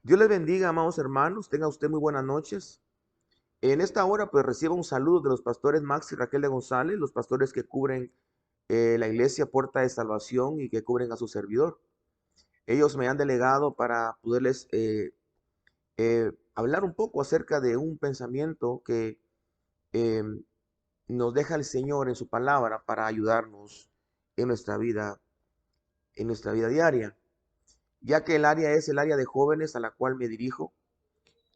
Dios les bendiga, amados hermanos. Tenga usted muy buenas noches. En esta hora, pues reciba un saludo de los pastores Max y Raquel de González, los pastores que cubren la iglesia Puerta de Salvación y que cubren a su servidor. Ellos me han delegado para poderles hablar un poco acerca de un pensamiento que eh, nos deja el Señor en su palabra para ayudarnos en en nuestra vida diaria. Ya que el área es el área de jóvenes a la cual me dirijo,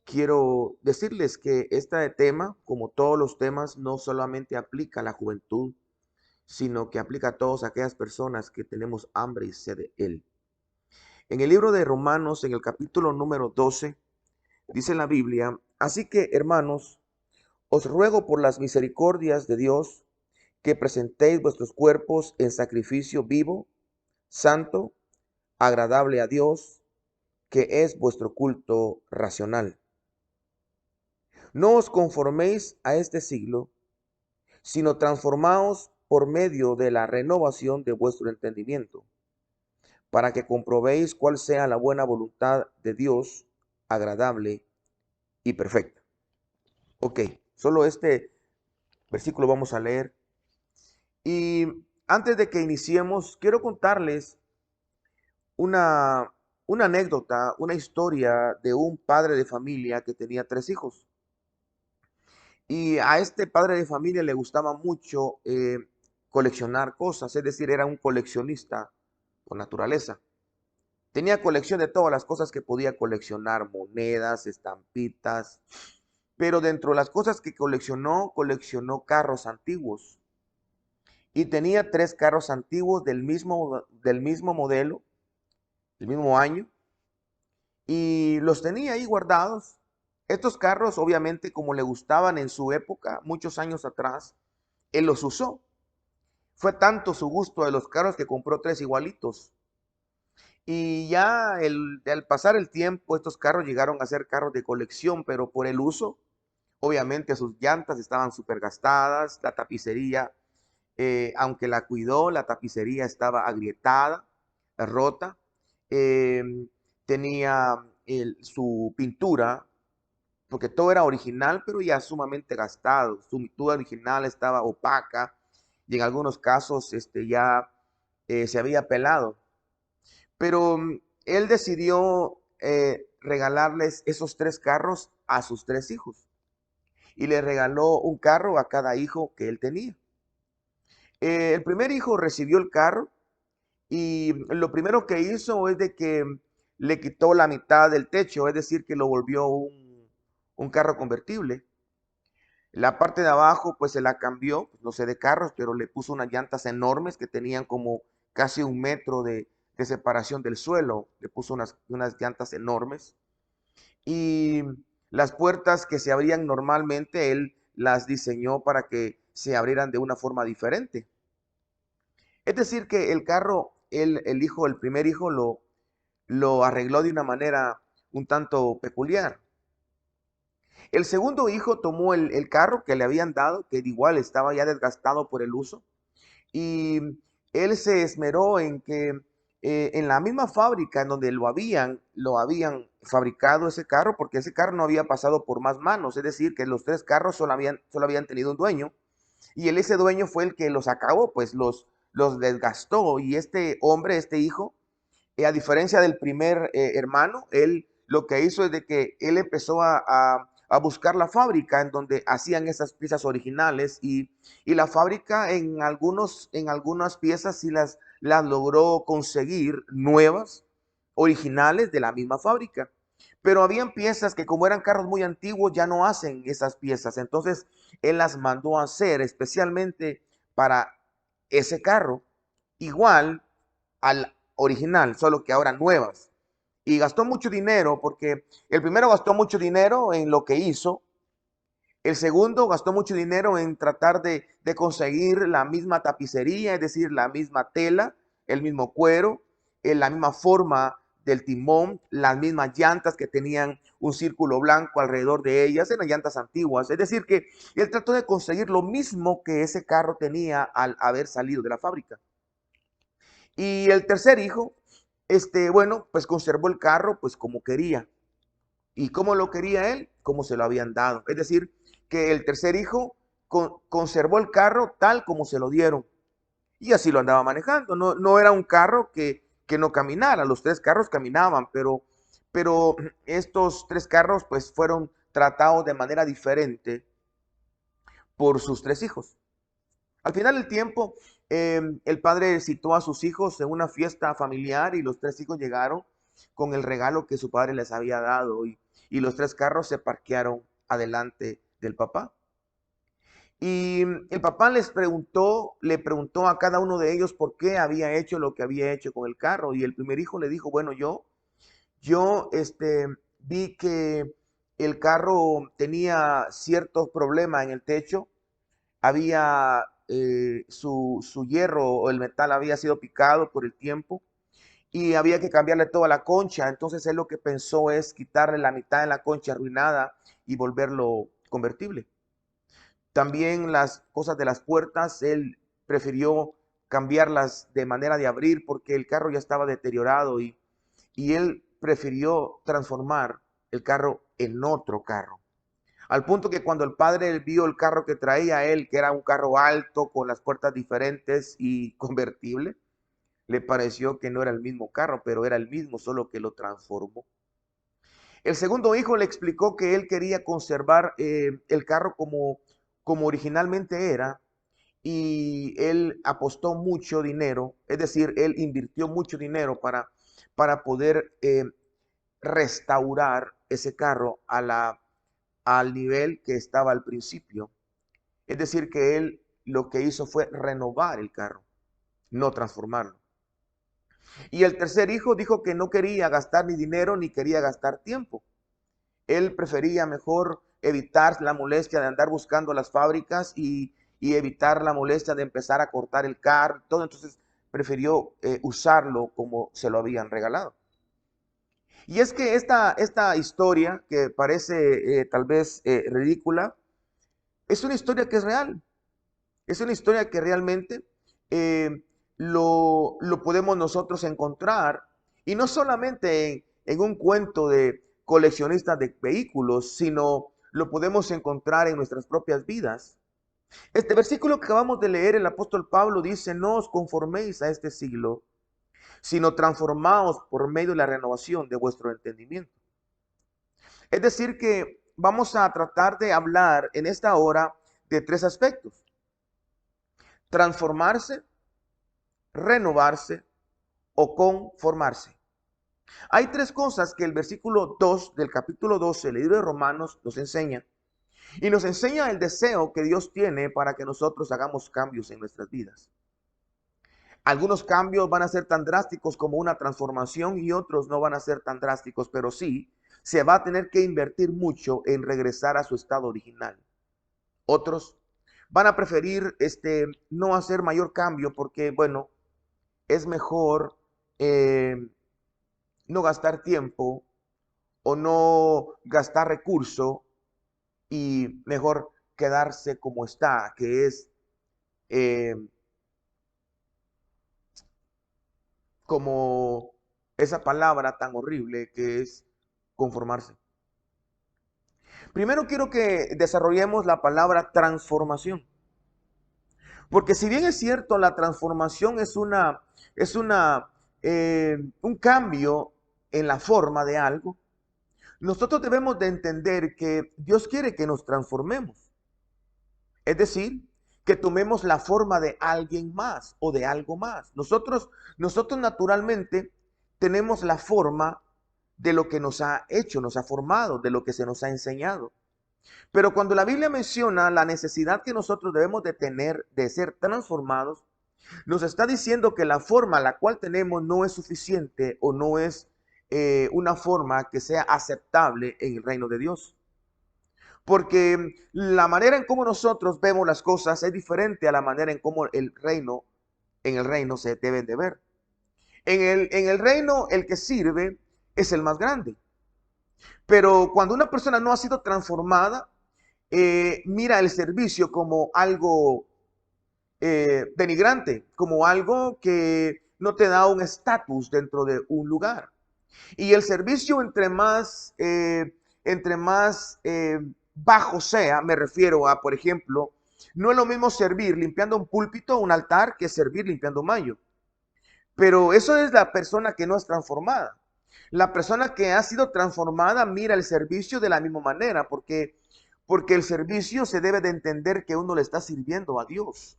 quiero decirles que este tema, como todos los temas, no solamente aplica a la juventud, sino que aplica a todas aquellas personas que tenemos hambre y sed de Él. En el libro de Romanos, en el capítulo número 12, dice la Biblia: así que, hermanos, os ruego por las misericordias de Dios que presentéis vuestros cuerpos en sacrificio vivo, santo, agradable a Dios, que es vuestro culto racional. No os conforméis a este siglo, sino transformaos por medio de la renovación de vuestro entendimiento, para que comprobéis cuál sea la buena voluntad de Dios, agradable y perfecta. Ok, solo este versículo vamos a leer. Y antes de que iniciemos, quiero contarles una, una anécdota, una historia de un padre de familia que tenía tres hijos. Y a este padre de familia le gustaba mucho coleccionar cosas, es decir, era un coleccionista por naturaleza. Tenía colección de todas las cosas que podía coleccionar: monedas, estampitas, pero dentro de las cosas que coleccionó, coleccionó carros antiguos. Y tenía tres carros antiguos del mismo modelo, del mismo año, y los tenía ahí guardados. Estos carros, obviamente, como le gustaban en su época, muchos años atrás, él los usó. Fue tanto su gusto de los carros que compró tres igualitos. Y ya al pasar el tiempo, estos carros llegaron a ser carros de colección, pero por el uso, obviamente sus llantas estaban súper gastadas, la tapicería, aunque la cuidó, la tapicería estaba agrietada, rota, eh, tenía su pintura, porque todo era original, pero ya sumamente gastado. Su pintura original estaba opaca y en algunos casos ya se había pelado. Pero él decidió regalarles esos tres carros a sus tres hijos y le regaló un carro a cada hijo que él tenía. El primer hijo recibió el carro y lo primero que hizo es de que le quitó la mitad del techo, es decir, que lo volvió un carro convertible. La parte de abajo pues se la cambió, no sé de carros, pero le puso unas llantas enormes que tenían como casi un metro de separación del suelo. Le puso unas llantas enormes. Y las puertas que se abrían normalmente, él las diseñó para que se abrieran de una forma diferente. Es decir, que el carro, el primer hijo, lo arregló de una manera un tanto peculiar. El segundo hijo tomó el carro que le habían dado, que igual estaba ya desgastado por el uso, y él se esmeró en que en la misma fábrica en donde lo habían fabricado ese carro, porque ese carro no había pasado por más manos, es decir, que los tres carros solo habían tenido un dueño, y ese dueño fue el que los acabó, pues los desgastó, y este hombre, este hijo, a diferencia del primer hermano, él lo que hizo es de que él empezó a buscar la fábrica en donde hacían esas piezas originales y la fábrica en algunas piezas sí las logró conseguir nuevas, originales de la misma fábrica. Pero habían piezas que como eran carros muy antiguos ya no hacen esas piezas. Entonces él las mandó a hacer especialmente para ese carro, igual al original, solo que ahora nuevas. Y gastó mucho dinero porque el primero gastó mucho dinero en lo que hizo, el segundo gastó mucho dinero en tratar de conseguir la misma tapicería, es decir, la misma tela, el mismo cuero, la misma forma del timón, las mismas llantas que tenían un círculo blanco alrededor de ellas, eran llantas antiguas. Es decir, que él trató de conseguir lo mismo que ese carro tenía al haber salido de la fábrica. Y el tercer hijo, bueno, pues conservó el carro pues como quería. ¿Y cómo lo quería él? Como se lo habían dado. Es decir, que el tercer hijo conservó el carro tal como se lo dieron. Y así lo andaba manejando. No era un carro que no caminara. Los tres carros caminaban, pero estos tres carros pues fueron tratados de manera diferente por sus tres hijos. Al final del tiempo, el padre citó a sus hijos en una fiesta familiar y los tres hijos llegaron con el regalo que su padre les había dado y los tres carros se parquearon adelante del papá. Y el papá le preguntó a cada uno de ellos por qué había hecho lo que había hecho con el carro. Y el primer hijo le dijo, bueno, yo vi que el carro tenía ciertos problemas en el techo, había su hierro o el metal había sido picado por el tiempo y había que cambiarle toda la concha. Entonces él lo que pensó es quitarle la mitad de la concha arruinada y volverlo convertible. También las cosas de las puertas, él prefirió cambiarlas de manera de abrir porque el carro ya estaba deteriorado y él prefirió transformar el carro en otro carro. Al punto que cuando el padre vio el carro que traía él, que era un carro alto, con las puertas diferentes y convertible, le pareció que no era el mismo carro, pero era el mismo, solo que lo transformó. El segundo hijo le explicó que él quería conservar el carro como originalmente era y él apostó mucho dinero, es decir, él invirtió mucho dinero para poder restaurar ese carro al nivel que estaba al principio. Es decir, que él lo que hizo fue renovar el carro, no transformarlo. Y el tercer hijo dijo que no quería gastar ni dinero ni quería gastar tiempo. Él prefería mejor evitar la molestia de andar buscando las fábricas y evitar la molestia de empezar a cortar el carro, todo. Entonces prefirió usarlo como se lo habían regalado. Y es que esta historia, que parece tal vez ridícula, es una historia que es real. Es una historia que realmente eh, lo podemos nosotros encontrar, y no solamente en un cuento de coleccionistas de vehículos, sino lo podemos encontrar en nuestras propias vidas. Este versículo que acabamos de leer, el apóstol Pablo dice, no os conforméis a este siglo, sino transformaos por medio de la renovación de vuestro entendimiento. Es decir, que vamos a tratar de hablar en esta hora de tres aspectos: transformarse, renovarse o conformarse. Hay tres cosas que el versículo 2 del capítulo 12 del libro de Romanos nos enseña. Y nos enseña el deseo que Dios tiene para que nosotros hagamos cambios en nuestras vidas. Algunos cambios van a ser tan drásticos como una transformación y otros no van a ser tan drásticos, pero sí se va a tener que invertir mucho en regresar a su estado original. Otros van a preferir no hacer mayor cambio porque, bueno, es mejor no gastar tiempo o no gastar recurso y mejor quedarse como está, que es eh, como esa palabra tan horrible que es conformarse. Primero quiero que desarrollemos la palabra transformación, porque si bien es cierto, la transformación es un cambio en la forma de algo. Nosotros debemos de entender que Dios quiere que nos transformemos. Es decir, que tomemos la forma de alguien más o de algo más. Nosotros naturalmente tenemos la forma de lo que nos ha hecho, nos ha formado, de lo que se nos ha enseñado. Pero cuando la Biblia menciona la necesidad que nosotros debemos de tener de ser transformados, nos está diciendo que la forma la cual tenemos no es suficiente o no es una forma que sea aceptable en el reino de Dios. Porque la manera en cómo nosotros vemos las cosas es diferente a la manera en cómo en el reino se deben de ver. En el reino, el que sirve es el más grande. Pero cuando una persona no ha sido transformada, mira el servicio como algo denigrante, como algo que no te da un estatus dentro de un lugar. Y el servicio, entre más entre más bajo sea, me refiero a, por ejemplo, no es lo mismo servir limpiando un púlpito, un altar, que servir limpiando un mayo. Pero eso es la persona que no es transformada. La persona que ha sido transformada mira el servicio de la misma manera, porque el servicio se debe de entender que uno le está sirviendo a Dios.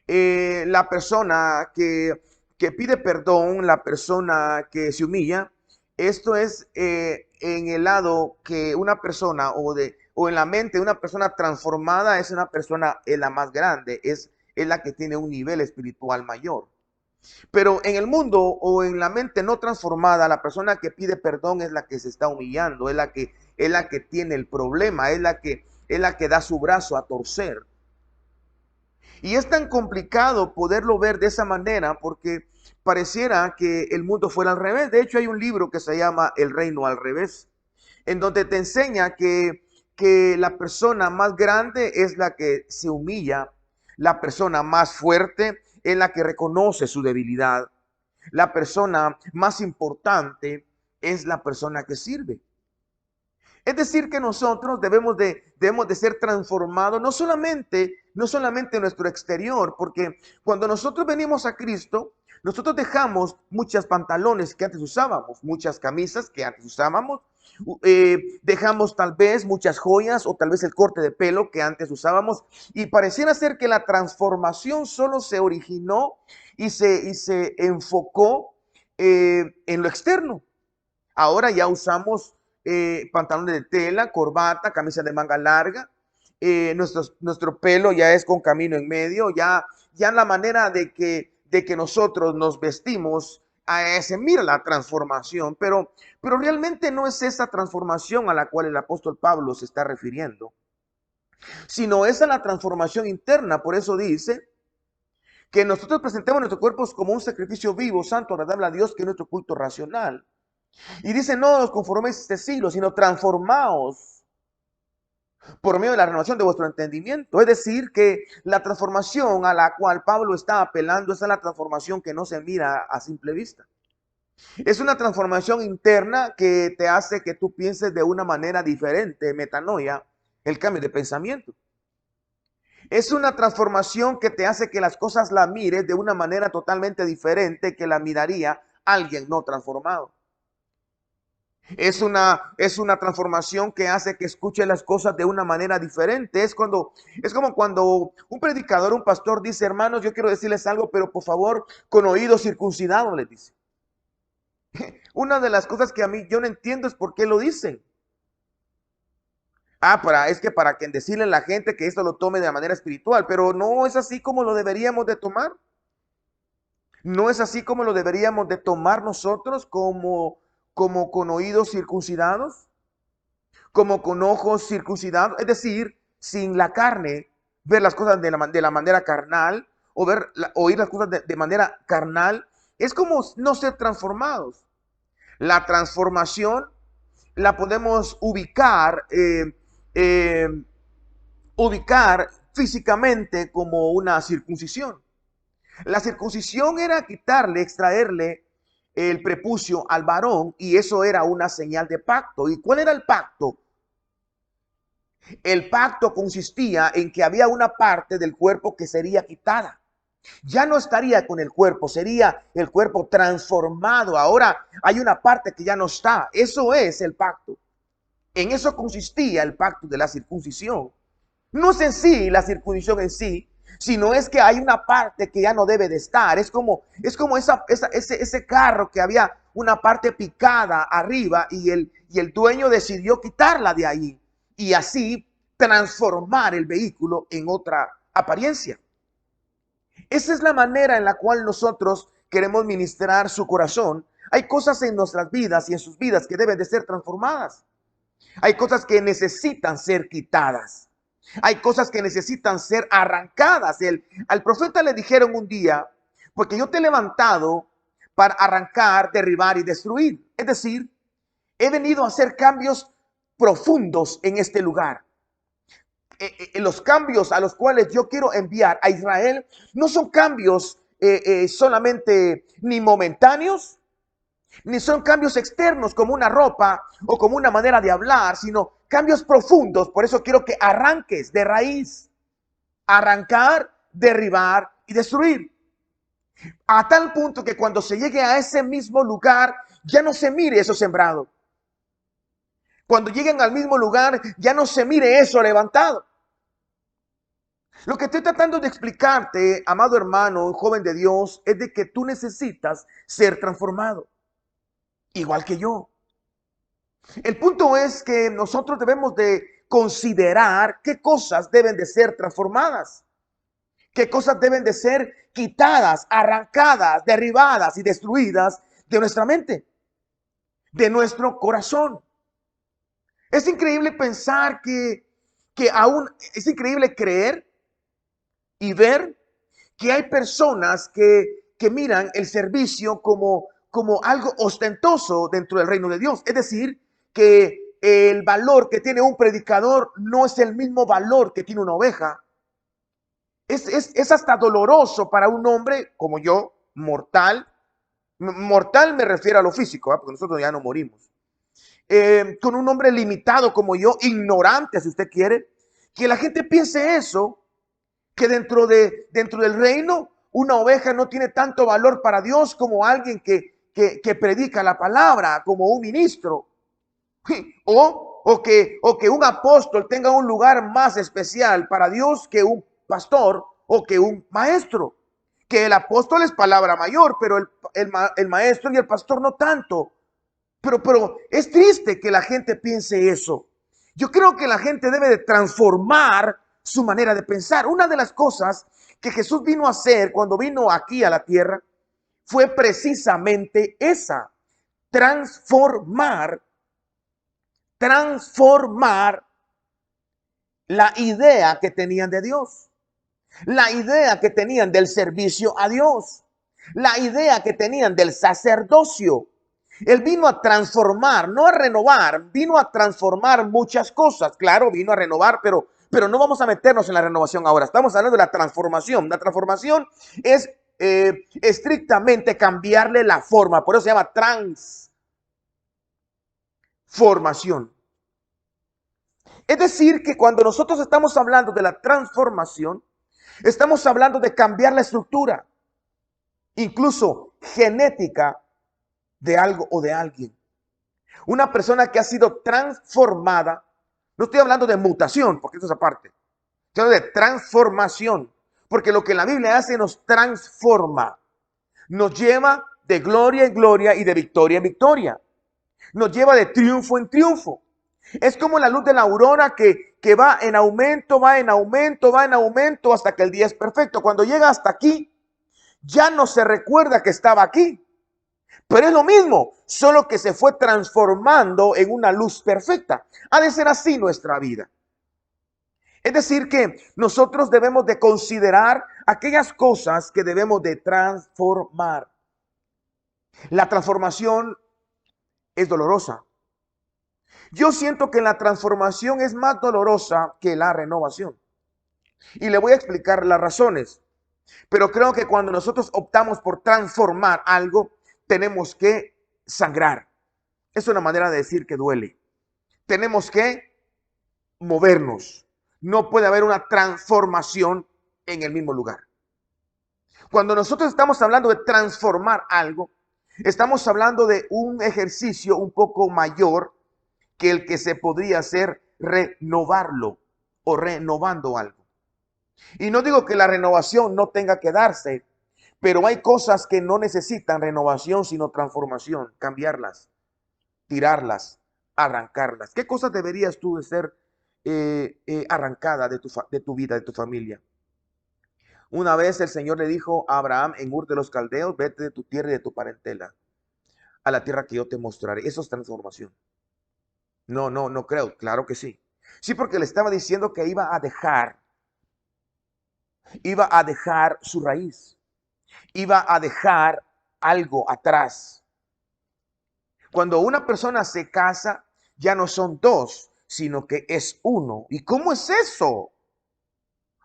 La persona que pide perdón, la persona que se humilla, esto es en el lado que una persona o en la mente de una persona transformada es una persona la más grande, es la que tiene un nivel espiritual mayor. Pero en el mundo o en la mente no transformada, la persona que pide perdón es la que se está humillando, es la que tiene el problema, es la que da su brazo a torcer. Y es tan complicado poderlo ver de esa manera porque pareciera que el mundo fuera al revés. De hecho, hay un libro que se llama El reino al revés, en donde te enseña que la persona más grande es la que se humilla, la persona más fuerte es la que reconoce su debilidad, la persona más importante es la persona que sirve. Es decir, que nosotros debemos de ser transformados, no solamente en nuestro exterior, porque cuando nosotros venimos a Cristo, nosotros dejamos muchos pantalones que antes usábamos, muchas camisas que antes usábamos, dejamos tal vez muchas joyas o tal vez el corte de pelo que antes usábamos, y pareciera ser que la transformación solo se originó y se enfocó en lo externo. Ahora ya usamos pantalones de tela, corbata, camisa de manga larga. Nuestro pelo ya es con camino en medio. Ya la manera de que nosotros nos vestimos, se mira la transformación. Pero realmente no es esa transformación a la cual el apóstol Pablo se está refiriendo, sino es a la transformación interna. Por eso dice que nosotros presentemos nuestros cuerpos como un sacrificio vivo, santo, agradable a Dios, que es nuestro culto racional. Y dice, no os conforméis a este siglo, sino transformaos por medio de la renovación de vuestro entendimiento. Es decir, que la transformación a la cual Pablo está apelando, esa es la transformación que no se mira a simple vista. Es una transformación interna que te hace que tú pienses de una manera diferente, metanoia, el cambio de pensamiento. Es una transformación que te hace que las cosas la mires de una manera totalmente diferente que la miraría alguien no transformado. Es una transformación que hace que escuche las cosas de una manera diferente. Es como cuando un predicador, un pastor dice, hermanos, yo quiero decirles algo, pero por favor, con oídos circuncidados, les dice. Una de las cosas que a mí yo no entiendo es por qué lo dicen. Es que para que decirle a la gente que esto lo tome de manera espiritual, pero no es así como lo deberíamos de tomar. No es así como lo deberíamos de tomar nosotros como con oídos circuncidados, como con ojos circuncidados, es decir, sin la carne, ver las cosas de la manera carnal o oír las cosas de manera carnal, es como no ser transformados. La transformación la podemos eh, ubicar físicamente como una circuncisión. La circuncisión era quitarle, extraerle el prepucio al varón, y eso era una señal de pacto. ¿Y cuál era el pacto? El pacto consistía en que había una parte del cuerpo que sería quitada. Ya no estaría con el cuerpo, sería el cuerpo transformado. Ahora hay una parte que ya no está. Eso es el pacto. En eso consistía el pacto de la circuncisión. No es en sí la circuncisión en sí, sino es que hay una parte que ya no debe de estar. Es como ese carro que había una parte picada arriba y el dueño decidió quitarla de ahí y así transformar el vehículo en otra apariencia. Esa es la manera en la cual nosotros queremos ministrar su corazón. Hay cosas en nuestras vidas y en sus vidas que deben de ser transformadas. Hay cosas que necesitan ser quitadas. Hay cosas que necesitan ser arrancadas. Al profeta le dijeron un día, porque yo te he levantado para arrancar, derribar y destruir. Es decir, he venido a hacer cambios profundos en este lugar. Los cambios a los cuales yo quiero enviar a Israel no son cambios solamente ni momentáneos, Ni son cambios externos como una ropa o como una manera de hablar, sino cambios profundos. Por eso quiero que arranques de raíz. Arrancar, derribar y destruir. A tal punto que cuando se llegue a ese mismo lugar, ya no se mire eso sembrado. Cuando lleguen al mismo lugar, ya no se mire eso levantado. Lo que estoy tratando de explicarte, amado hermano, joven de Dios, es de que tú necesitas ser transformado. Igual que yo. El punto es que nosotros debemos de considerar qué cosas deben de ser transformadas. Qué cosas deben de ser quitadas, arrancadas, derribadas y destruidas de nuestra mente, de nuestro corazón. Es increíble pensar que aún, es increíble creer y ver que hay personas que miran el servicio como algo ostentoso dentro del reino de Dios. Es decir, que el valor que tiene un predicador no es el mismo valor que tiene una oveja. Es hasta doloroso para un hombre como yo, mortal. Mortal me refiero a lo físico, porque nosotros ya no morimos. Con un hombre limitado como yo, ignorante si usted quiere, que la gente piense eso, que dentro del reino una oveja no tiene tanto valor para Dios como alguien que predica la palabra, como un ministro. O que un apóstol tenga un lugar más especial para Dios que un pastor o que un maestro. Que el apóstol es palabra mayor, pero el maestro y el pastor no tanto. Pero es triste que la gente piense eso. Yo creo que la gente debe de transformar su manera de pensar. Una de las cosas que Jesús vino a hacer cuando vino aquí a la tierra fue precisamente esa: transformar la idea que tenían de Dios, la idea que tenían del servicio a Dios, la idea que tenían del sacerdocio. Él vino a transformar, no a renovar, vino a transformar muchas cosas. Claro, vino a renovar, pero no vamos a meternos en la renovación ahora. Estamos hablando de la transformación. La transformación es estrictamente cambiarle la forma. Por eso se llama transformación. Es decir, que cuando nosotros estamos hablando de la transformación, estamos hablando de cambiar la estructura, incluso genética, de algo o de alguien. Una persona que ha sido transformada, no estoy hablando de mutación, porque eso es aparte, estoy hablando de transformación, porque lo que la Biblia hace nos transforma, nos lleva de gloria en gloria y de victoria en victoria, nos lleva de triunfo en triunfo. Es como la luz de la aurora que va en aumento, va en aumento, va en aumento hasta que el día es perfecto. Cuando llega hasta aquí, ya no se recuerda que estaba aquí. Pero es lo mismo, solo que se fue transformando en una luz perfecta. Ha de ser así nuestra vida. Es decir, que nosotros debemos de considerar aquellas cosas que debemos de transformar. La transformación es dolorosa. Yo siento que la transformación es más dolorosa que la renovación. Y le voy a explicar las razones. Pero creo que cuando nosotros optamos por transformar algo, tenemos que sangrar. Es una manera de decir que duele. Tenemos que movernos. No puede haber una transformación en el mismo lugar. Cuando nosotros estamos hablando de transformar algo, estamos hablando de un ejercicio un poco mayor que el que se podría hacer renovarlo o renovando algo. Y no digo que la renovación no tenga que darse, pero hay cosas que no necesitan renovación, sino transformación, cambiarlas, tirarlas, arrancarlas. ¿Qué cosas deberías tú de ser arrancada de tu vida, de tu familia? Una vez el Señor le dijo a Abraham en Ur de los Caldeos: vete de tu tierra y de tu parentela a la tierra que yo te mostraré. Eso es transformación. No creo. Claro que sí. Sí, porque le estaba diciendo que iba a dejar su raíz, iba a dejar algo atrás. Cuando una persona se casa, ya no son dos, sino que es uno. ¿Y cómo es eso?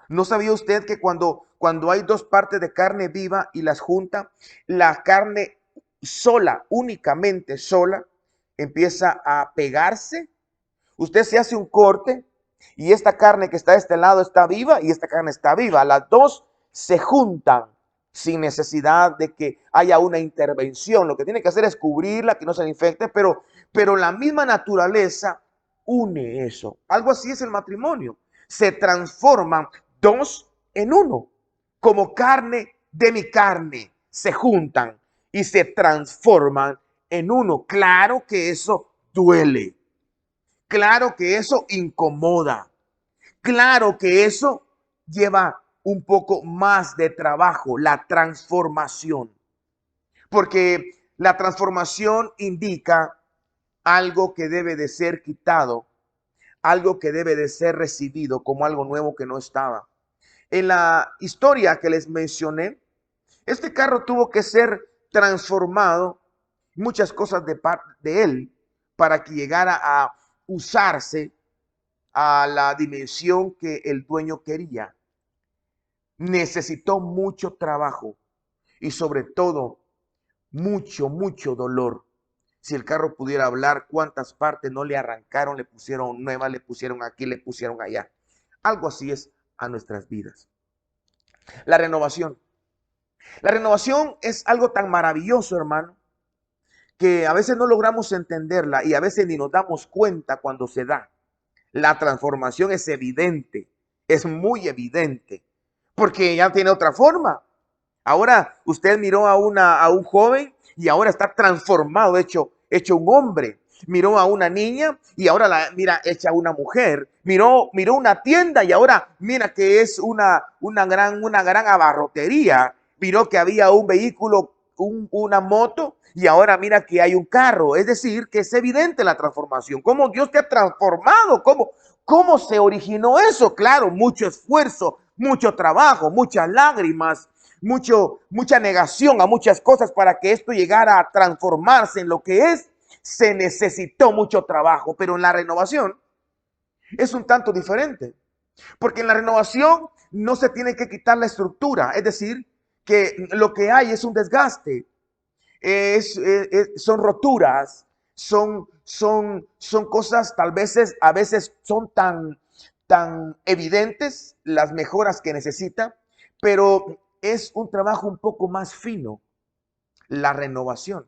¿No sabía usted que cuando hay dos partes de carne viva y las junta, la carne sola, únicamente sola, empieza a pegarse. Usted se hace un corte y esta carne que está de este lado está viva y esta carne está viva. Las dos se juntan sin necesidad de que haya una intervención. Lo que tiene que hacer es cubrirla, que no se le infecte, pero la misma naturaleza une eso. Algo así es el matrimonio. Se transforman dos en uno. Como carne de mi carne se juntan y se transforman en uno. Claro que eso duele. Claro que eso incomoda. Claro que eso lleva un poco más de trabajo, la transformación. Porque la transformación indica algo que debe de ser quitado, algo que debe de ser recibido como algo nuevo que no estaba. En la historia que les mencioné, este carro tuvo que ser transformado, muchas cosas de él, para que llegara a usarse a la dimensión que el dueño quería. Necesitó mucho trabajo y sobre todo mucho dolor. Si el carro pudiera hablar, cuántas partes no le arrancaron, le pusieron nuevas, le pusieron aquí, le pusieron allá. Algo así es a nuestras vidas. La renovación. La renovación es algo tan maravilloso, hermano, que a veces no logramos entenderla y a veces ni nos damos cuenta cuando se da. La transformación es evidente, es muy evidente, porque ya tiene otra forma. Ahora usted miró a un joven y ahora está transformado, hecho un hombre. Miró a una niña y ahora la mira hecha una mujer. Miró una tienda y ahora mira que es una gran abarrotería. Miró que había un vehículo, una moto y ahora mira que hay un carro. Es decir, que es evidente la transformación. ¿Cómo Dios te ha transformado? ¿Cómo se originó eso? Claro, mucho esfuerzo, mucho trabajo, muchas lágrimas, mucha negación a muchas cosas para que esto llegara a transformarse en lo que es. Se necesitó mucho trabajo, pero en la renovación es un tanto diferente, porque en la renovación no se tiene que quitar la estructura, es decir, que lo que hay es un desgaste, son roturas, son cosas tal vez a veces son tan evidentes las mejoras que necesita, pero es un trabajo un poco más fino, la renovación.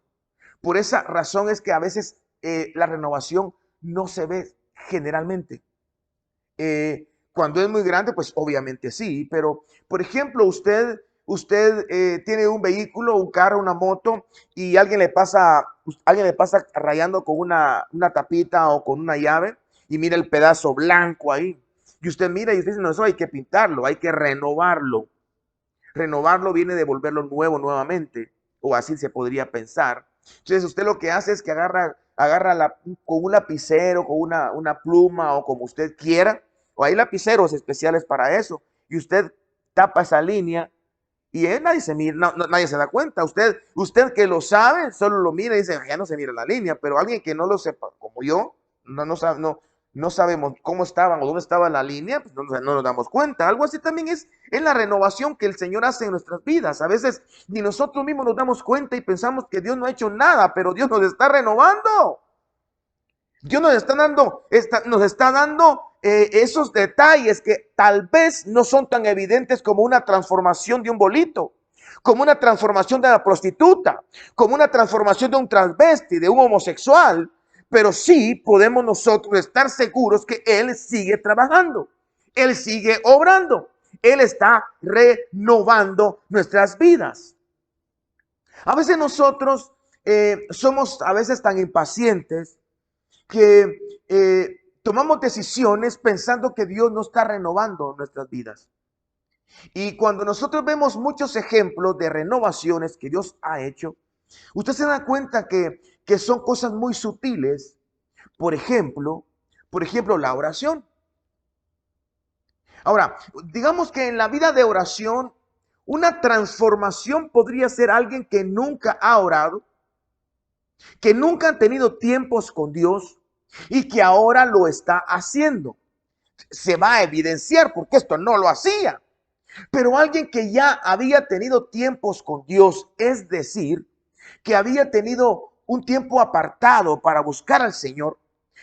Por esa razón es que a veces la renovación no se ve generalmente. Cuando es muy grande, pues obviamente sí, pero por ejemplo, usted tiene un vehículo, un carro, una moto y alguien le pasa rayando con una tapita o con una llave y mira el pedazo blanco ahí. Y usted mira y usted dice, no, eso hay que pintarlo, hay que renovarlo. Renovarlo viene de volverlo nuevo nuevamente, o así se podría pensar. Entonces usted lo que hace es que con un lapicero, con una pluma o como usted quiera, o hay lapiceros especiales para eso, y usted tapa esa línea y nadie se mira, nadie se da cuenta. Usted que lo sabe, solo lo mira y dice, ya no se mira la línea, pero alguien que no lo sepa, como yo, no sabemos cómo estaban o dónde estaba la línea, pues no nos damos cuenta. Algo así también es en la renovación que el Señor hace en nuestras vidas. A veces ni nosotros mismos nos damos cuenta y pensamos que Dios no ha hecho nada, pero Dios nos está renovando. Dios nos está dando esos detalles que tal vez no son tan evidentes como una transformación de un bolito, como una transformación de la prostituta, como una transformación de un transvesti, de un homosexual, pero sí podemos nosotros estar seguros que Él sigue trabajando, Él sigue obrando, Él está renovando nuestras vidas. A veces nosotros somos a veces tan impacientes que tomamos decisiones pensando que Dios no está renovando nuestras vidas. Y cuando nosotros vemos muchos ejemplos de renovaciones que Dios ha hecho, usted se da cuenta que son cosas muy sutiles. Por ejemplo, la oración. Ahora, digamos que en la vida de oración, una transformación podría ser alguien que nunca ha orado, que nunca ha tenido tiempos con Dios y que ahora lo está haciendo. Se va a evidenciar porque esto no lo hacía. Pero alguien que ya había tenido tiempos con Dios, es decir, que había tenido un tiempo apartado para buscar al Señor,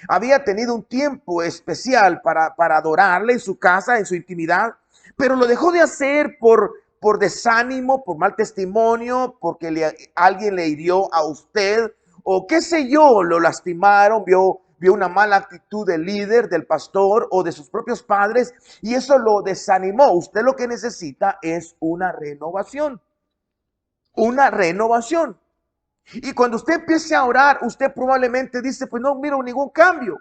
había tenido un tiempo especial para adorarle en su casa, en su intimidad, pero lo dejó de hacer por desánimo, por mal testimonio, porque alguien le hirió a usted, o qué sé yo, lo lastimaron, vio una mala actitud del líder, del pastor o de sus propios padres, y eso lo desanimó. Usted lo que necesita es una renovación. Una renovación. Y cuando usted empiece a orar, usted probablemente dice, pues no miro ningún cambio.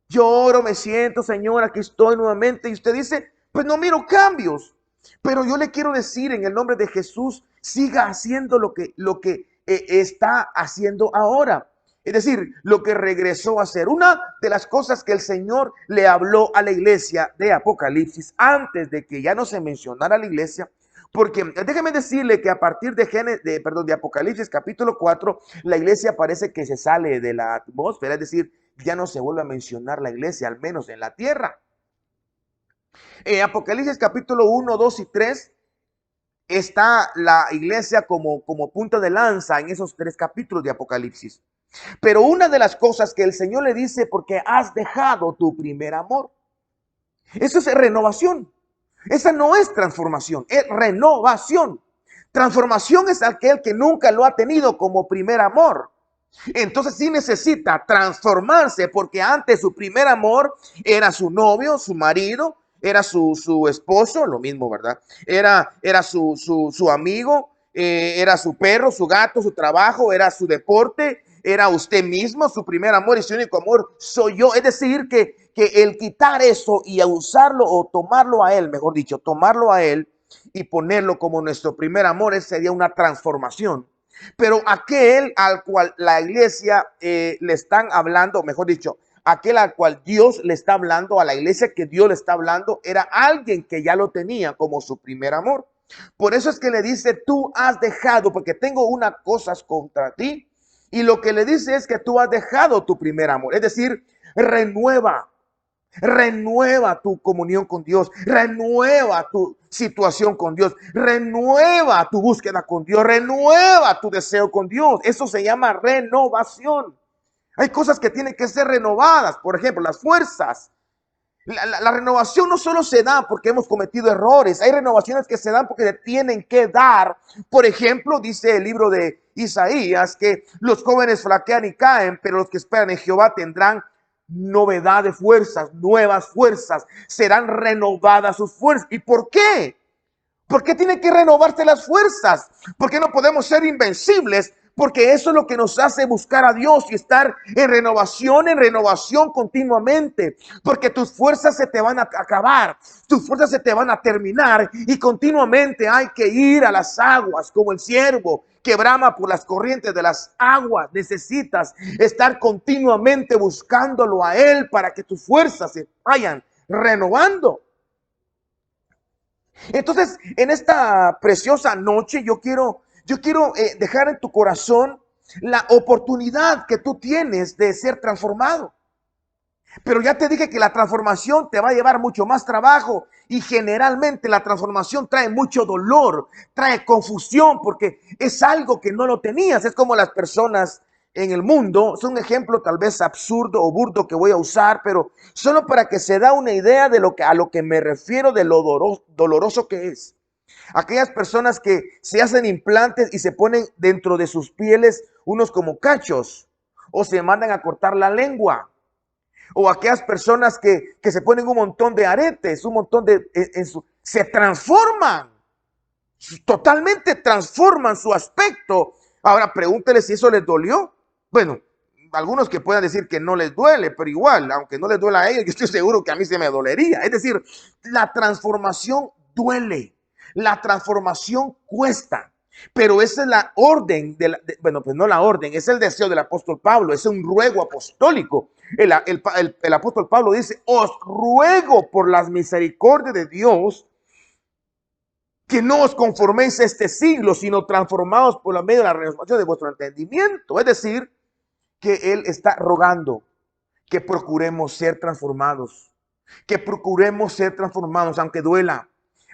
Yo oro, me siento, Señor, aquí estoy nuevamente. Y usted dice, pues no miro cambios. Pero yo le quiero decir en el nombre de Jesús, siga haciendo lo que está haciendo ahora. Es decir, lo que regresó a hacer. Una de las cosas que el Señor le habló a la iglesia de Apocalipsis antes de que ya no se mencionara la iglesia. Porque déjeme decirle que a partir de Apocalipsis capítulo 4, la iglesia parece que se sale de la atmósfera, es decir, ya no se vuelve a mencionar la iglesia, al menos en la tierra. Apocalipsis capítulo 1, 2 y 3 está la iglesia como punta de lanza en esos 3 capítulos de Apocalipsis. Pero una de las cosas que el Señor le dice, porque has dejado tu primer amor. Eso es renovación. Esa no es transformación, es renovación. Transformación es aquel que nunca lo ha tenido como primer amor. Entonces sí necesita transformarse, porque antes su primer amor era su novio, su marido, era su esposo, lo mismo, ¿verdad? Era su amigo, era su perro, su gato, su trabajo, era su deporte, era usted mismo, su primer amor y su único amor soy yo. Es decir, que el quitar eso y a usarlo o tomarlo a él, mejor dicho, tomarlo a él y ponerlo como nuestro primer amor, sería una transformación. Pero aquel al cual la iglesia le están hablando, mejor dicho, aquel al cual Dios le está hablando, a la iglesia que Dios le está hablando, era alguien que ya lo tenía como su primer amor. Por eso es que le dice, tú has dejado, porque tengo unas cosas contra ti. Y lo que le dice es que tú has dejado tu primer amor. Es decir, renueva. Renueva tu comunión con Dios, renueva tu situación con Dios, renueva tu búsqueda con Dios, renueva tu deseo con Dios. Eso se llama renovación. Hay cosas que tienen que ser renovadas, por ejemplo, las fuerzas. La renovación no solo se da porque hemos cometido errores, hay renovaciones que se dan porque se tienen que dar. Por ejemplo, dice el libro de Isaías que los jóvenes flaquean y caen, pero los que esperan en Jehová tendrán novedad de fuerzas, nuevas fuerzas, serán renovadas sus fuerzas. ¿Y por qué? ¿Por qué tienen que renovarse las fuerzas? ¿Por qué no podemos ser invencibles? Porque eso es lo que nos hace buscar a Dios y estar en renovación continuamente. Porque tus fuerzas se te van a acabar, tus fuerzas se te van a terminar y continuamente hay que ir a las aguas como el ciervo que brama por las corrientes de las aguas. Necesitas estar continuamente buscándolo a Él para que tus fuerzas se vayan renovando. Entonces, en esta preciosa noche, yo quiero dejar en tu corazón la oportunidad que tú tienes de ser transformado. Pero ya te dije que la transformación te va a llevar mucho más trabajo y generalmente la transformación trae mucho dolor, trae confusión porque es algo que no lo tenías. Es como las personas en el mundo, es un ejemplo tal vez absurdo o burdo que voy a usar, pero solo para que se da una idea de a lo que me refiero de lo doloroso que es. Aquellas personas que se hacen implantes y se ponen dentro de sus pieles unos como cachos o se mandan a cortar la lengua. O aquellas personas que se ponen un montón de aretes, un montón se transforman, totalmente transforman su aspecto. Ahora pregúntele si eso les dolió. Bueno, algunos que puedan decir que no les duele, pero igual, aunque no les duela a ellos, yo estoy seguro que a mí se me dolería. Es decir, la transformación duele, la transformación cuesta. Pero esa es la orden, bueno, pues no la orden, es el deseo del apóstol Pablo, es un ruego apostólico. El apóstol Pablo dice, os ruego por las misericordias de Dios que no os conforméis a este siglo, sino transformados por la medio de la renovación de vuestro entendimiento. Es decir, que él está rogando que procuremos ser transformados, aunque duela,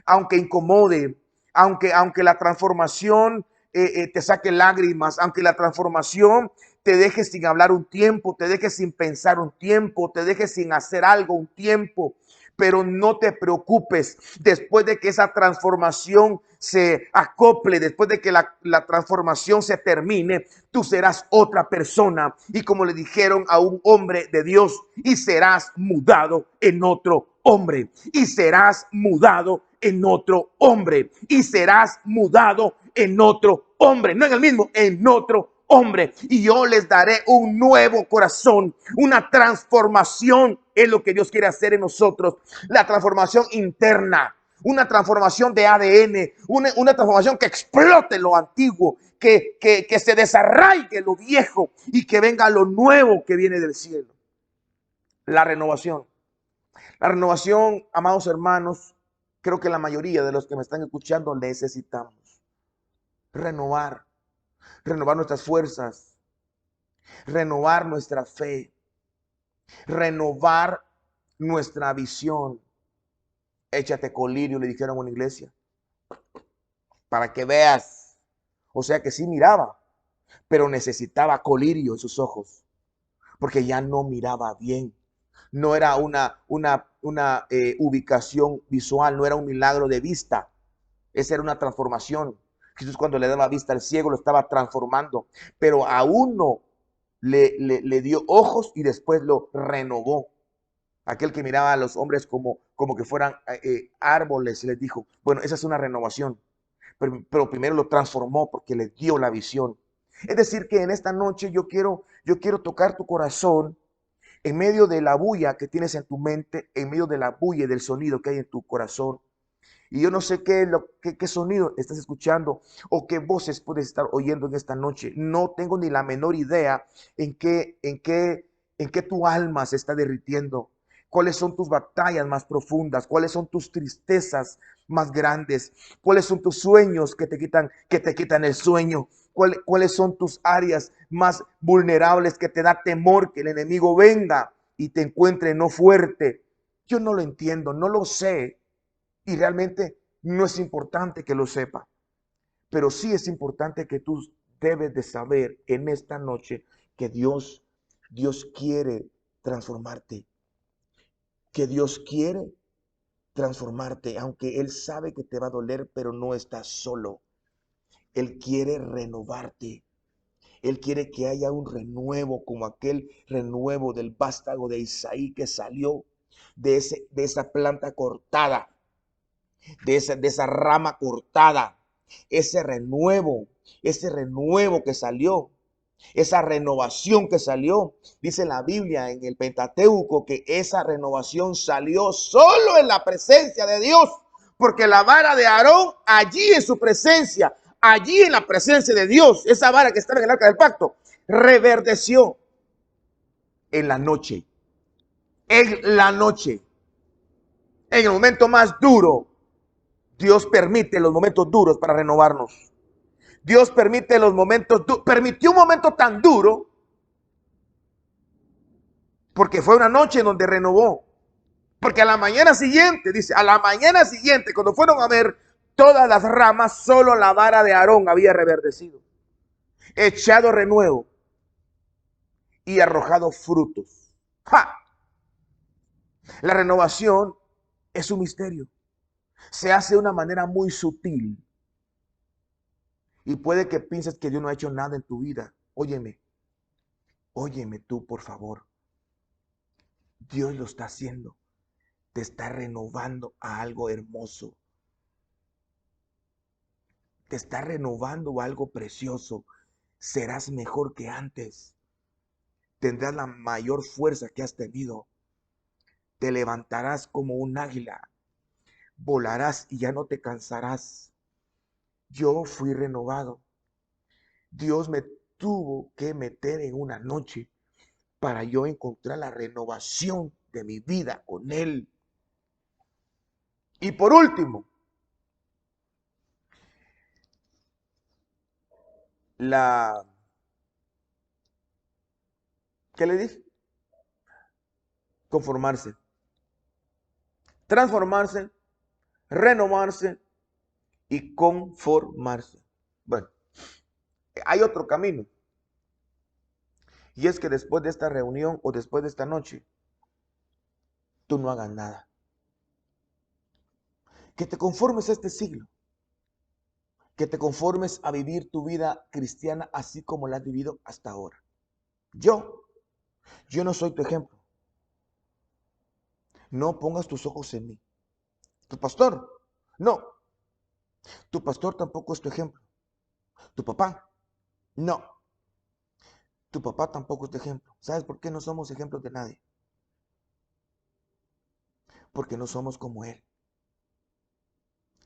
aunque incomode, aunque la transformación te saque lágrimas, aunque la transformación te deje sin hablar un tiempo, te deje sin pensar un tiempo, te deje sin hacer algo un tiempo. Pero no te preocupes, después de que esa transformación se acople, después de que la transformación se termine, tú serás otra persona. Y como le dijeron a un hombre de Dios, y serás mudado en otro hombre, y serás mudado en otro hombre, y serás mudado en otro hombre, no en el mismo, en otro hombre. Y yo les daré un nuevo corazón, una transformación. Es lo que Dios quiere hacer en nosotros, la transformación interna, una transformación de ADN, una transformación que explote lo antiguo, que se desarraigue lo viejo y que venga lo nuevo que viene del cielo. La renovación. La renovación, amados hermanos, creo que la mayoría de los que me están escuchando necesitamos renovar, renovar nuestras fuerzas, renovar nuestra fe, renovar nuestra visión. Échate colirio, le dijeron a una iglesia, para que veas. O sea que sí miraba, pero necesitaba colirio en sus ojos, porque ya no miraba bien. No era una ubicación visual, no era un milagro de vista. Esa era una transformación. Jesús, cuando le daba vista al ciego, lo estaba transformando, pero a uno le dio ojos y después lo renovó. Aquel que miraba a los hombres como que fueran árboles, les dijo, bueno, esa es una renovación, pero primero lo transformó porque le dio la visión. Es decir, que en esta noche yo quiero tocar tu corazón en medio de la bulla que tienes en tu mente, en medio de la bulla del sonido que hay en tu corazón. Y yo no sé qué sonido estás escuchando o qué voces puedes estar oyendo en esta noche. No tengo ni la menor idea en qué tu alma se está derritiendo. ¿Cuáles son tus batallas más profundas? ¿Cuáles son tus tristezas más grandes? ¿Cuáles son tus sueños que te quitan el sueño? ¿Cuáles son tus áreas más vulnerables que te da temor que el enemigo venga y te encuentre no fuerte? Yo no lo entiendo, no lo sé. Y realmente no es importante que lo sepa, pero sí es importante que tú debes de saber en esta noche que Dios quiere transformarte, que Dios quiere transformarte, aunque Él sabe que te va a doler, pero no estás solo. Él quiere renovarte. Él quiere que haya un renuevo como aquel renuevo del vástago de Isaí que salió de esa planta cortada, de esa rama cortada, ese renuevo que salió, esa renovación que salió. Dice la Biblia en el Pentateuco que esa renovación salió solo en la presencia de Dios, porque la vara de Aarón allí en su presencia, allí en la presencia de Dios, esa vara que estaba en el arca del pacto, reverdeció en la noche, en la noche, en el momento más duro. Dios permite los momentos duros para renovarnos. Dios permite los momentos, permitió un momento tan duro porque fue una noche en donde renovó. Porque a la mañana siguiente, dice, a la mañana siguiente, cuando fueron a ver todas las ramas, solo la vara de Aarón había reverdecido, echado renuevo y arrojado frutos. ¡Ja! La renovación es un misterio. Se hace de una manera muy sutil. Y puede que pienses que Dios no ha hecho nada en tu vida. Óyeme tú, por favor. Dios lo está haciendo. Te está renovando a algo hermoso. Te está renovando a algo precioso. Serás mejor que antes. Tendrás la mayor fuerza que has tenido. Te levantarás como un águila. Volarás y ya no te cansarás. Yo fui renovado. Dios me tuvo que meter en una noche para yo encontrar la renovación de mi vida con Él. Y por último, ¿qué le dije? Conformarse, transformarse, renovarse y conformarse. Bueno, Hay otro camino. Y es que después de esta reunión o después de esta noche, tú no hagas nada. Que te conformes a este siglo. Que te conformes a vivir tu vida cristiana así como la has vivido hasta ahora. Yo no soy tu ejemplo. No pongas tus ojos en mí. Tu pastor, no. Tu pastor tampoco es tu ejemplo. Tu papá, no. Tu papá tampoco es tu ejemplo. ¿Sabes por qué no somos ejemplos de nadie? Porque no somos como Él.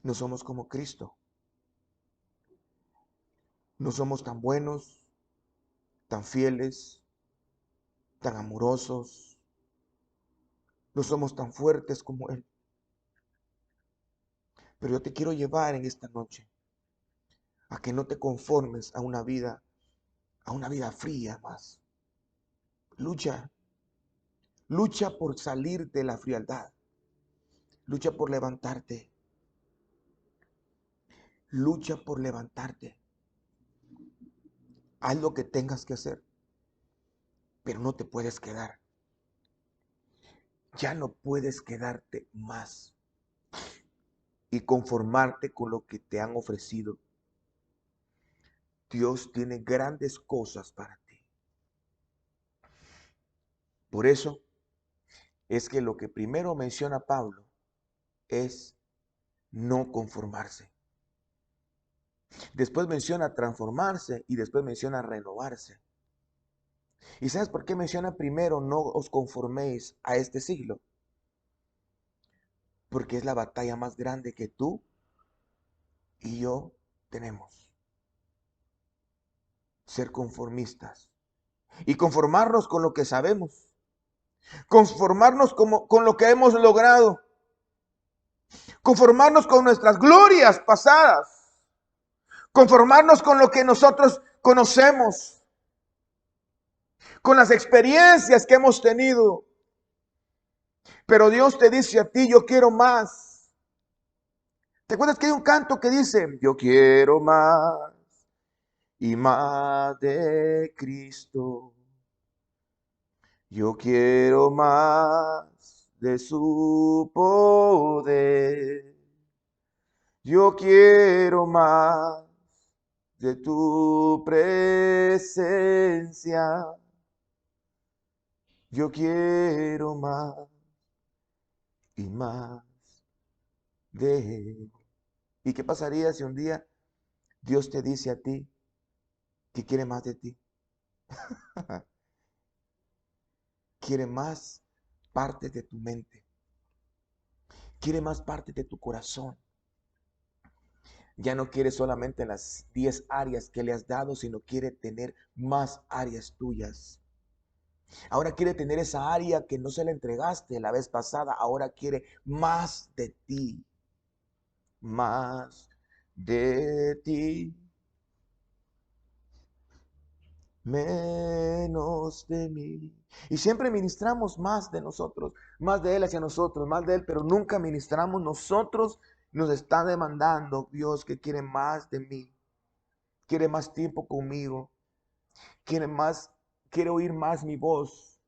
No somos como Cristo. No somos tan buenos, tan fieles, tan amorosos. No somos tan fuertes como Él. Pero yo te quiero llevar en esta noche a que no te conformes a una vida fría más. Lucha, lucha por salir de la frialdad. Lucha por levantarte. Lucha por levantarte. Haz lo que tengas que hacer, pero no te puedes quedar. Ya no puedes quedarte más y conformarte con lo que te han ofrecido. Dios tiene grandes cosas para ti. Por eso es que lo que primero menciona Pablo es no conformarse. Después menciona transformarse y después menciona renovarse. ¿Y sabes por qué menciona primero no os conforméis a este siglo? Porque es la batalla más grande que tú y yo tenemos. Ser conformistas y conformarnos con lo que sabemos, conformarnos con lo que hemos logrado, conformarnos con nuestras glorias pasadas, conformarnos con lo que nosotros conocemos, con las experiencias que hemos tenido. Pero Dios te dice a ti, yo quiero más. ¿Te acuerdas que hay un canto que dice, yo quiero más y más de Cristo? Yo quiero más de su poder. Yo quiero más de tu presencia. Yo quiero más y más de Él. ¿Y qué pasaría si un día Dios te dice a ti que quiere más de ti? Quiere más partes de tu mente. Quiere más partes de tu corazón. Ya no quiere solamente las 10 áreas que le has dado, sino quiere tener más áreas tuyas. Ahora quiere tener esa área que no se la entregaste la vez pasada. Ahora quiere más de ti. Más de ti. Menos de mí. Y siempre ministramos más de nosotros, más de Él hacia nosotros, más de Él, pero nunca ministramos nosotros. Nos está demandando Dios que quiere más de mí, quiere más tiempo conmigo, quiere oír más mi voz.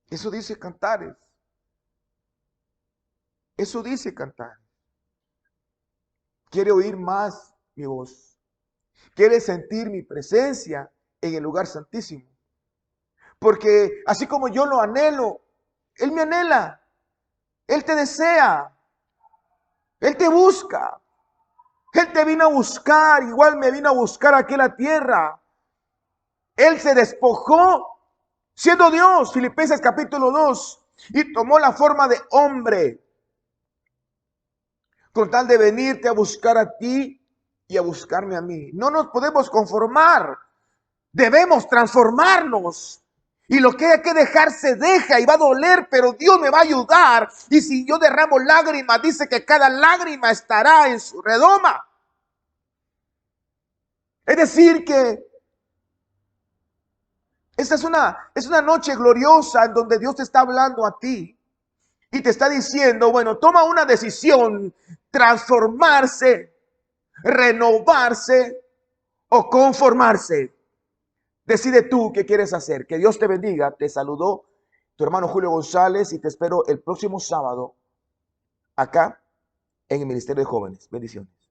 Eso dice Cantares. Eso dice Cantares. Quiere oír más mi voz. Quiere sentir mi presencia en el lugar santísimo. Porque así como yo lo anhelo, Él me anhela. Él te desea. Él te busca. Él te vino a buscar. Igual me vino a buscar aquí en la tierra. Él se despojó siendo Dios. Filipenses capítulo 2. Y tomó la forma de hombre. Con tal de venirte a buscar a ti y a buscarme a mí. No nos podemos conformar. Debemos transformarnos. Y lo que hay que dejar se deja y va a doler, pero Dios me va a ayudar. Y si yo derramo lágrimas, dice que cada lágrima estará en su redoma. Es decir que esta es una noche gloriosa en donde Dios te está hablando a ti. Y te está diciendo, bueno, toma una decisión, transformarse, renovarse o conformarse. Decide tú qué quieres hacer. Que Dios te bendiga. Te saludó tu hermano Julio González y te espero el próximo sábado acá en el Ministerio de Jóvenes. Bendiciones.